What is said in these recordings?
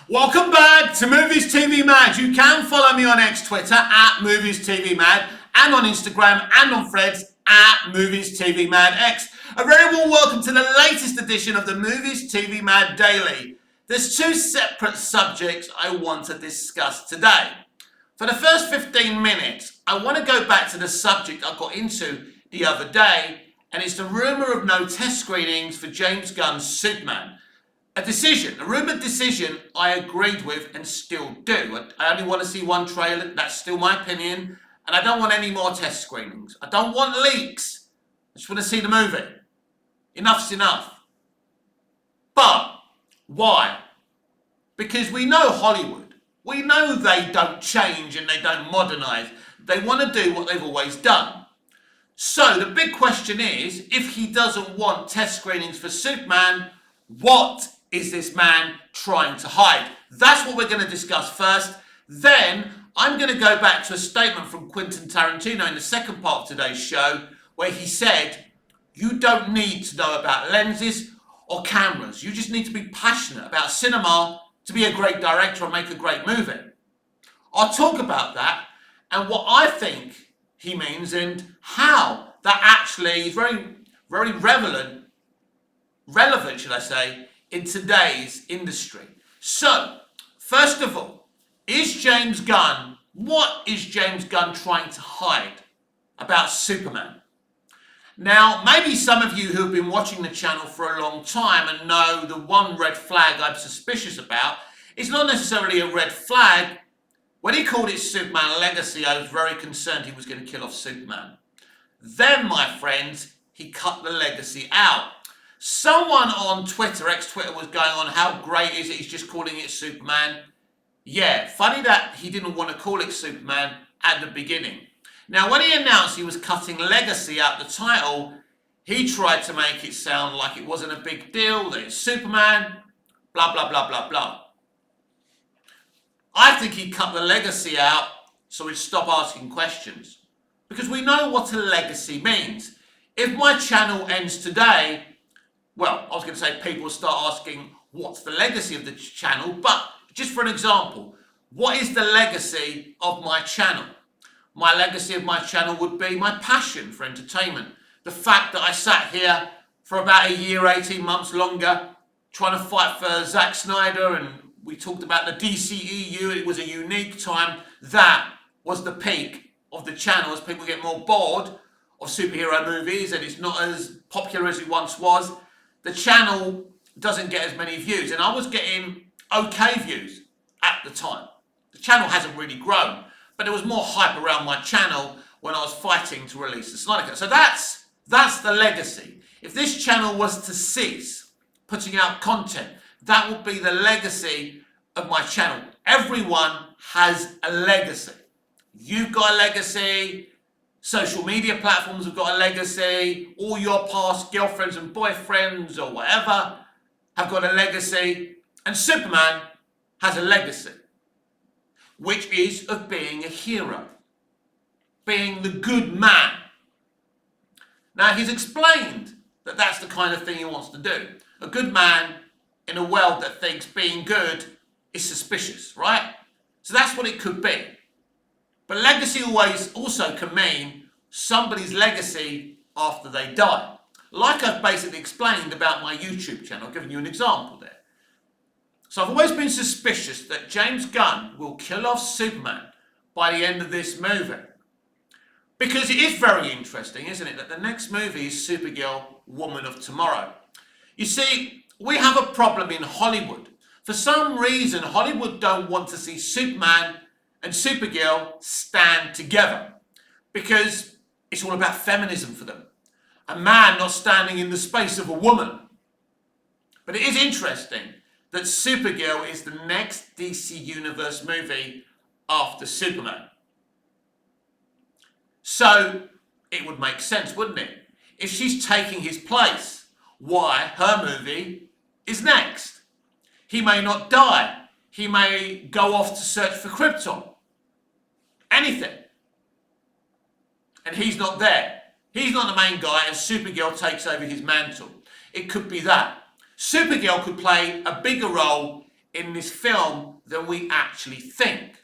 Welcome back to Movies TV Mad. You can follow me on X Twitter at Movies TV Mad and on Instagram and on Threads at Movies TV Mad X. A very warm welcome to the latest edition of the Movies TV Mad Daily. There's two separate subjects I want to discuss today. For the first 15 minutes, I want to go back to the subject I got into the other day, and it's the rumour of no test screenings for James Gunn's Superman. A rumoured decision I agreed with and still do. I only want to see one trailer, that's still my opinion, and I don't want any more test screenings. I don't want leaks. I just want to see the movie. Enough's enough. But why? Because we know Hollywood. We know they don't change and they don't modernise. They want to do what they've always done. So the big question is, if he doesn't want test screenings for Superman, what is this man trying to hide? That's what we're going to discuss first. Then I'm going to go back to a statement from Quinton Tarantino in the second part of today's show, where he said, you don't need to know about lenses or cameras. You just need to be passionate about cinema to be a great director and make a great movie. I'll talk about that and what I think he means and how that actually is very, very relevant, should I say, in today's industry. So, first of all, what is James Gunn trying to hide about Superman? Now, maybe some of you who have been watching the channel for a long time and know the one red flag I'm suspicious about is not necessarily a red flag. When he called it Superman Legacy, I was very concerned he was going to kill off Superman. Then, my friends, he cut the legacy out. Someone on Twitter, ex-Twitter, was going on, how great is it, he's just calling it Superman. Yeah, funny that he didn't want to call it Superman at the beginning. Now, when he announced he was cutting Legacy out the title, he tried to make it sound like it wasn't a big deal, that it's Superman, blah, blah, blah, blah, blah. I think he cut the legacy out so he'd stop asking questions. Because we know what a legacy means. If my channel ends today, well, I was going to say people will start asking, what's the legacy of the channel? But just for an example, what is the legacy of my channel? My legacy of my channel would be my passion for entertainment. The fact that I sat here for about a year, 18 months longer, trying to fight for Zack Snyder, and we talked about the DCEU. It was a unique time. That was the peak of the channel as people get more bored of superhero movies and it's not as popular as it once was. The channel doesn't get as many views, and I was getting okay views at the time. The channel hasn't really grown, but there was more hype around my channel when I was fighting to release the Snyder Cut. So that's the legacy. If this channel was to cease putting out content, that would be the legacy of my channel. Everyone has a legacy. You've got a legacy. Social media platforms have got a legacy. All your past girlfriends and boyfriends or whatever have got a legacy. And Superman has a legacy, which is of being a hero, being the good man. Now, he's explained that that's the kind of thing he wants to do. A good man in a world that thinks being good is suspicious, right? So that's what it could be. But legacy always also can mean somebody's legacy after they die. Like I've basically explained about my YouTube channel, I've given you an example there. So I've always been suspicious that James Gunn will kill off Superman by the end of this movie. Because it is very interesting, isn't it, that the next movie is Supergirl, Woman of Tomorrow. You see, we have a problem in Hollywood. For some reason, Hollywood don't want to see Superman and Supergirl stand together because it's all about feminism for them. A man not standing in the space of a woman. But it is interesting that Supergirl is the next DC Universe movie after Superman. So it would make sense, wouldn't it? If she's taking his place, why her movie is next. He may not die. He may go off to search for Krypton. Anything. And he's not there. He's not the main guy and Supergirl takes over his mantle. It could be that. Supergirl could play a bigger role in this film than we actually think.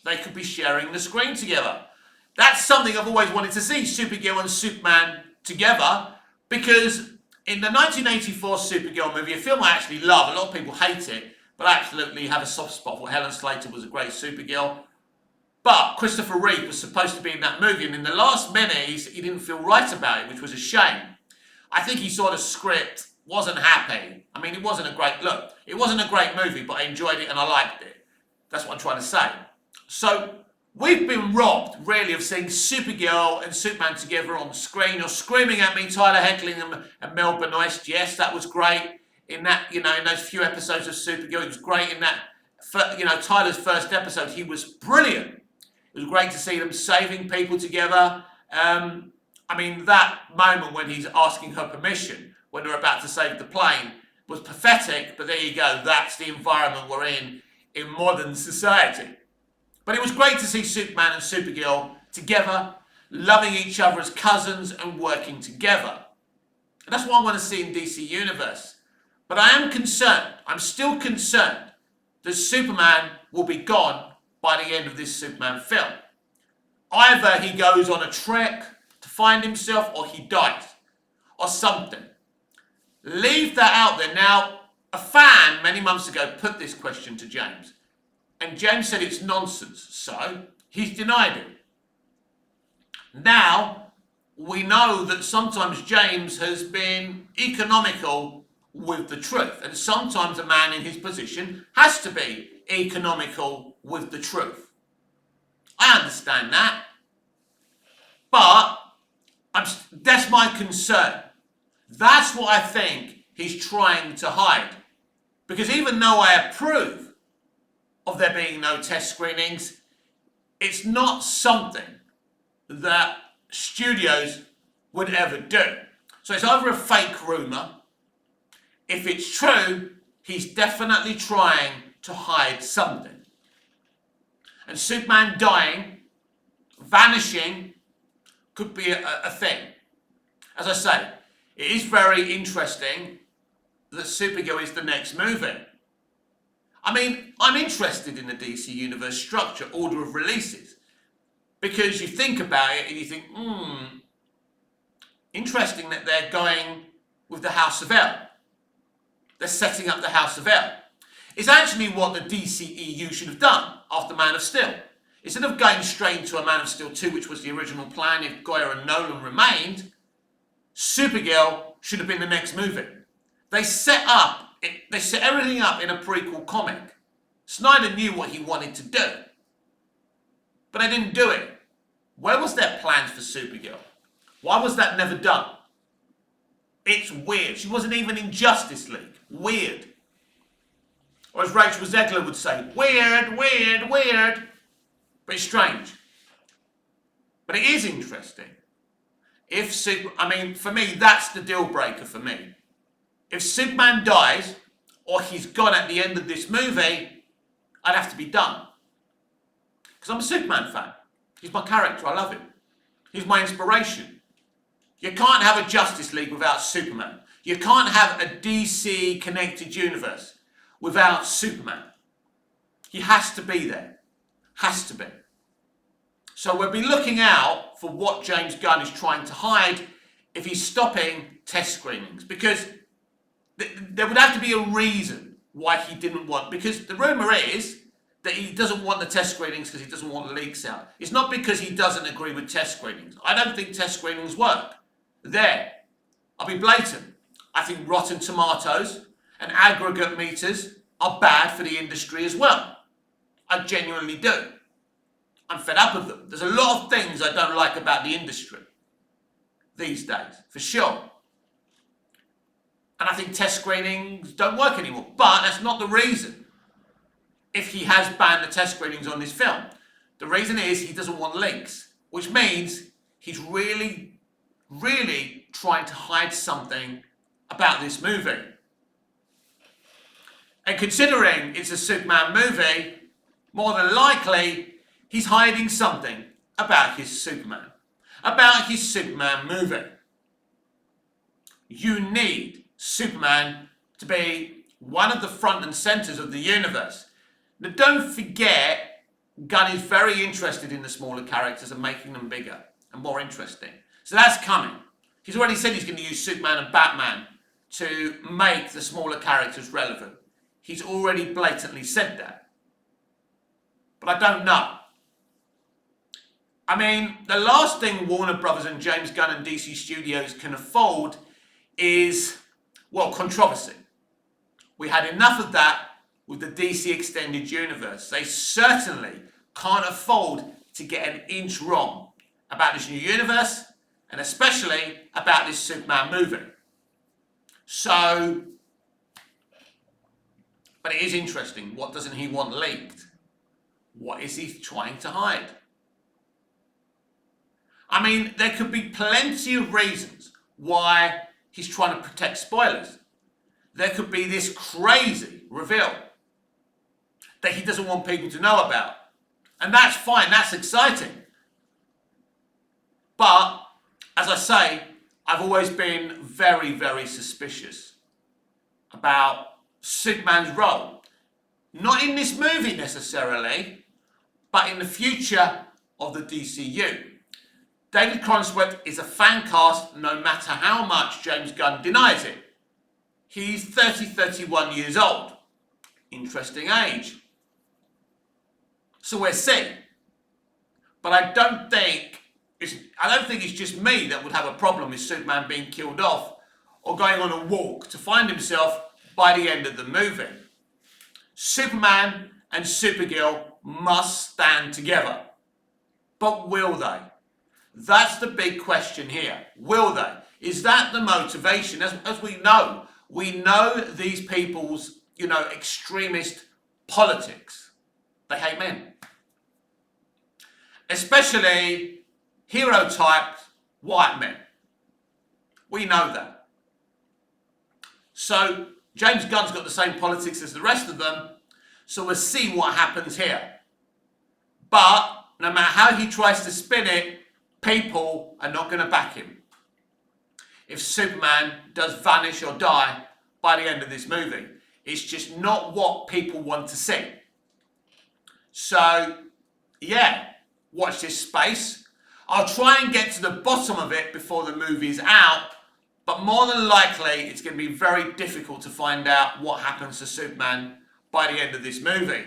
They could be sharing the screen together. That's something I've always wanted to see, Supergirl and Superman together, because in the 1984 Supergirl movie, a film I actually love, a lot of people hate it, but I absolutely have a soft spot for Helen Slater was a great Supergirl. But Christopher Reeve was supposed to be in that movie, and in the last minutes, he didn't feel right about it, which was a shame. I think he saw the script, wasn't happy. I mean, it wasn't a great look. It wasn't a great movie, but I enjoyed it and I liked it. That's what I'm trying to say. So, we've been robbed, really, of seeing Supergirl and Superman together on the screen. You're screaming at me, Tyler Hoechlin and Mel Benoist. Yes, that was great. In that, in those few episodes of Supergirl, it was great. In that, Tyler's first episode, he was brilliant. It was great to see them saving people together. I mean, that moment when he's asking her permission, when they're about to save the plane, was pathetic, but there you go. That's the environment we're in modern society. But it was great to see Superman and Supergirl together, loving each other as cousins and working together. And that's what I want to see in DC Universe. But I am concerned, I'm still concerned, that Superman will be gone by the end of this Superman film. Either he goes on a trek to find himself, or he dies, or something. Leave that out there. Now, a fan many months ago put this question to James, and James said it's nonsense, so he's denied it. Now, we know that sometimes James has been economical with the truth, and sometimes a man in his position has to be economical with the truth. I understand that, but that's my concern. That's what I think he's trying to hide. Because even though I approve of there being no test screenings, it's not something that studios would ever do. So it's either a fake rumour. If it's true, he's definitely trying to hide something. And Superman dying, vanishing, could be a thing. As I say, it is very interesting that Supergirl is the next movie. I mean, I'm interested in the DC Universe structure, order of releases, because you think about it and you think, interesting that they're going with the House of L. They're setting up the House of L. It's actually what the DCEU should have done after Man of Steel. Instead of going straight into a Man of Steel 2, which was the original plan if Goyer and Nolan remained, Supergirl should have been the next movie. They set everything up in a prequel comic. Snyder knew what he wanted to do, but they didn't do it. Where was their plans for Supergirl? Why was that never done? It's weird. She wasn't even in Justice League. Weird. Or as Rachel Zegler would say, weird, weird, weird. But it's strange. But it is interesting. For me, that's the deal breaker for me. If Superman dies, or he's gone at the end of this movie, I'd have to be done. Because I'm a Superman fan. He's my character, I love him. He's my inspiration. You can't have a Justice League without Superman. You can't have a DC connected universe without Superman. He has to be there. Has to be. So we'll be looking out for what James Gunn is trying to hide if he's stopping test screenings. Because there would have to be a reason why he didn't want... Because the rumour is that he doesn't want the test screenings because he doesn't want leaks out. It's not because he doesn't agree with test screenings. I don't think test screenings work. There. I'll be blatant. I think Rotten Tomatoes and aggregate meters are bad for the industry as well. I genuinely do. I'm fed up of them. There's a lot of things I don't like about the industry these days, for sure. And I think test screenings don't work anymore. But that's not the reason if he has banned the test screenings on this film. The reason is he doesn't want leaks, which means he's really, really trying to hide something about this movie. And considering it's a Superman movie, more than likely, he's hiding something about his Superman. About his Superman movie. You need Superman to be one of the front and centres of the universe. Now don't forget, Gunn is very interested in the smaller characters and making them bigger and more interesting. So that's coming. He's already said he's going to use Superman and Batman to make the smaller characters relevant. He's already blatantly said that. But I don't know. I mean, the last thing Warner Brothers and James Gunn and DC Studios can afford is, well, controversy. We had enough of that with the DC Extended Universe. They certainly can't afford to get an inch wrong about this new universe, and especially about this Superman movie. So, but it is interesting. What doesn't he want leaked? What is he trying to hide? I mean, there could be plenty of reasons why he's trying to protect spoilers. There could be this crazy reveal that he doesn't want people to know about. And that's fine, that's exciting. But, as I say, I've always been very, very suspicious about Superman's role. Not in this movie necessarily, but in the future of the DCU. David Cronenworth is a fan cast no matter how much James Gunn denies it. He's 31 years old. Interesting age. So we'll see. But I don't think it's just me that would have a problem with Superman being killed off or going on a walk to find himself by the end of the movie. Superman and Supergirl must stand together. But will they? That's the big question here. Will they? Is that the motivation? As we know these people's, extremist politics. They hate men. Especially hero-typed white men. We know that. So James Gunn's got the same politics as the rest of them, so we'll see what happens here. But no matter how he tries to spin it, people are not going to back him. If Superman does vanish or die by the end of this movie, it's just not what people want to see. So, yeah, watch this space. I'll try and get to the bottom of it before the movie's out, but more than likely it's going to be very difficult to find out what happens to Superman by the end of this movie.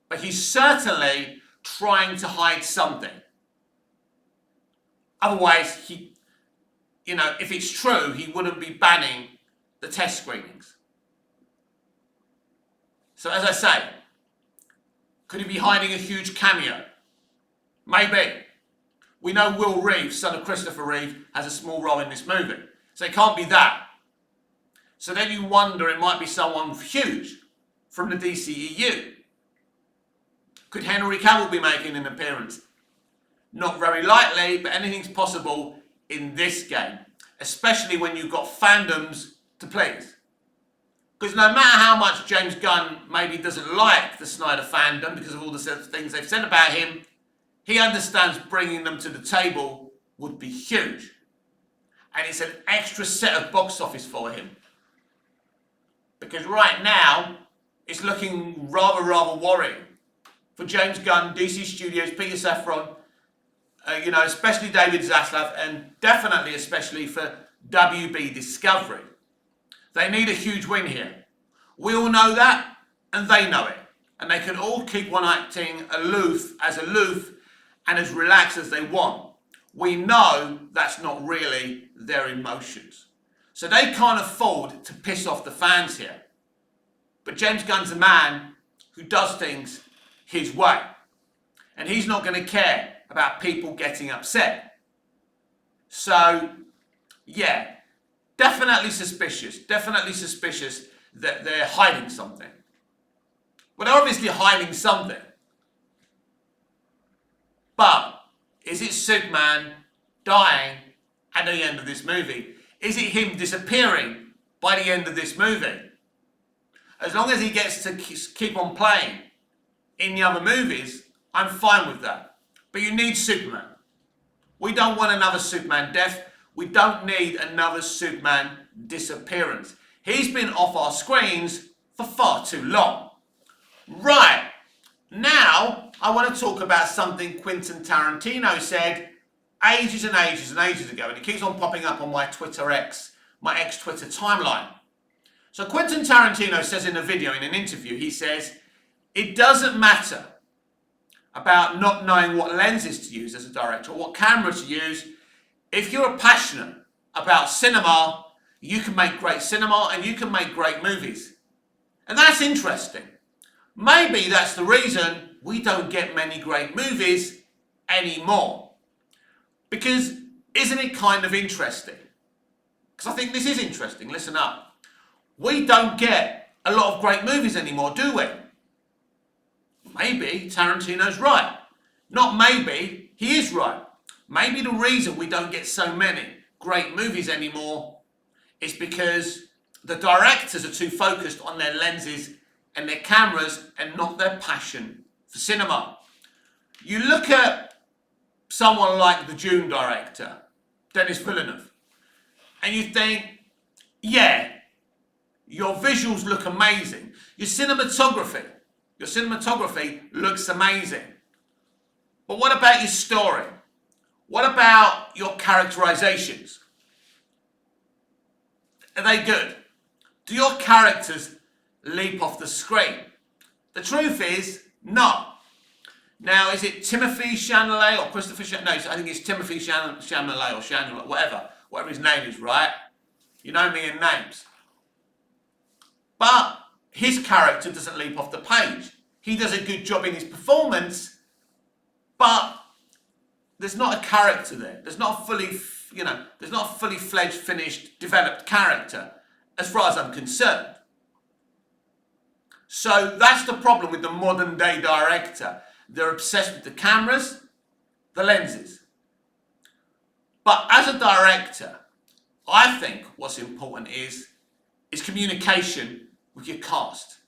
But he's certainly trying to hide something. Otherwise, if it's true, he wouldn't be banning the test screenings. So as I say, could he be hiding a huge cameo? Maybe. We know Will Reeves, son of Christopher Reeve, has a small role in this movie. So it can't be that. So then you wonder, it might be someone huge from the DCEU. Could Henry Cavill be making an appearance? Not very likely, but anything's possible in this game. Especially when you've got fandoms to please. Because no matter how much James Gunn maybe doesn't like the Snyder fandom because of all the things they've said about him, he understands bringing them to the table would be huge. And it's an extra set of box office for him. Because right now, it's looking rather worrying. For James Gunn, DC Studios, Peter Safran, especially David Zaslav, and definitely especially for WB Discovery. They need a huge win here. We all know that, and they know it. And they can all keep on acting aloof and as relaxed as they want. We know that's not really their emotions. So they can't afford to piss off the fans here. But James Gunn's a man who does things his way. And he's not going to care about people getting upset. So, yeah, definitely suspicious that they're hiding something. Well, they're obviously hiding something. But is it Superman dying at the end of this movie? Is it him disappearing by the end of this movie? As long as he gets to keep on playing in the other movies, I'm fine with that. But you need Superman. We don't want another Superman death. We don't need another Superman disappearance. He's been off our screens for far too long. Right, now I want to talk about something Quentin Tarantino said ages and ages and ages ago, and it keeps on popping up on my my ex-Twitter timeline. So Quentin Tarantino says in a video, in an interview, he says, it doesn't matter about not knowing what lenses to use as a director or what camera to use. If you're passionate about cinema, you can make great cinema and you can make great movies. And that's interesting. Maybe that's the reason we don't get many great movies anymore. Because isn't it kind of interesting? Because I think this is interesting. Listen up. We don't get a lot of great movies anymore, do we? Maybe Tarantino's right. Not maybe, he is right. Maybe the reason we don't get so many great movies anymore is because the directors are too focused on their lenses and their cameras and not their passion for cinema. You look at someone like the Dune director, Denis Villeneuve, and you think, yeah, your visuals look amazing. Your cinematography looks amazing. But what about your story? What about your characterizations? Are they good? Do your characters leap off the screen? The truth is, no. Now, is it Timothy Chalamet or Christopher Chalamet? No, I think it's Timothy Chalamet or Chalamet, whatever his name is, right? You know me in names. But his character doesn't leap off the page. He does a good job in his performance, but there's not a character there. There's not a fully fledged, finished, developed character, as far as I'm concerned. So that's the problem with the modern day director. They're obsessed with the cameras, the lenses. But as a director, I think what's important is communication with your cast.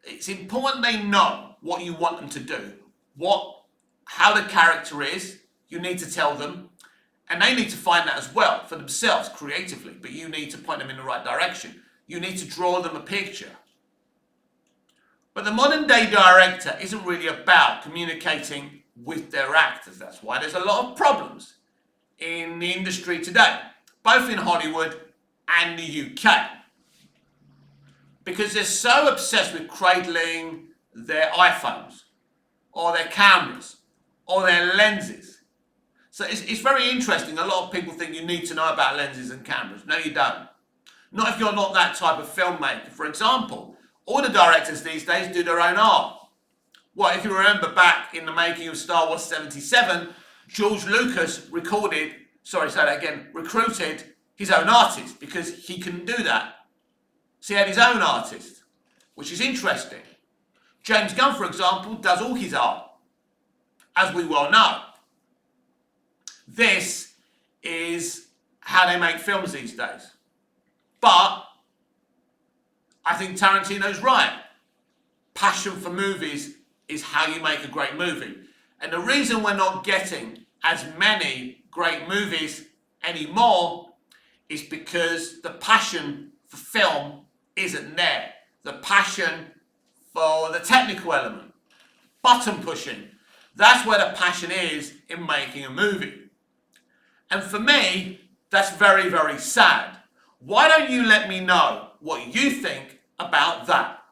It's important they know what you want them to do, how the character is. You need to tell them, and they need to find that as well for themselves creatively, but you need to point them in the right direction. You need to draw them a picture. But the modern day director isn't really about communicating with their actors. That's why there's a lot of problems in the industry today, both in Hollywood and the UK. Because they're so obsessed with cradling their iPhones or their cameras or their lenses. So it's very interesting. A lot of people think you need to know about lenses and cameras. No, you don't. Not if you're not that type of filmmaker. For example, all the directors these days do their own art. Well, if you remember back in the making of Star Wars 77, George Lucas recruited his own artist because he couldn't do that. So he had his own artist, which is interesting. James Gunn, for example, does all his art, as we well know. This is how they make films these days. But I think Tarantino's right. Passion for movies is how you make a great movie. And the reason we're not getting as many great movies anymore is because the passion for film isn't there. The passion for the technical element, button pushing, that's where the passion is in making a movie. And for me, that's very, very sad. Why don't you let me know what you think about that?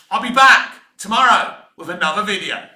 I'll be back tomorrow with another video.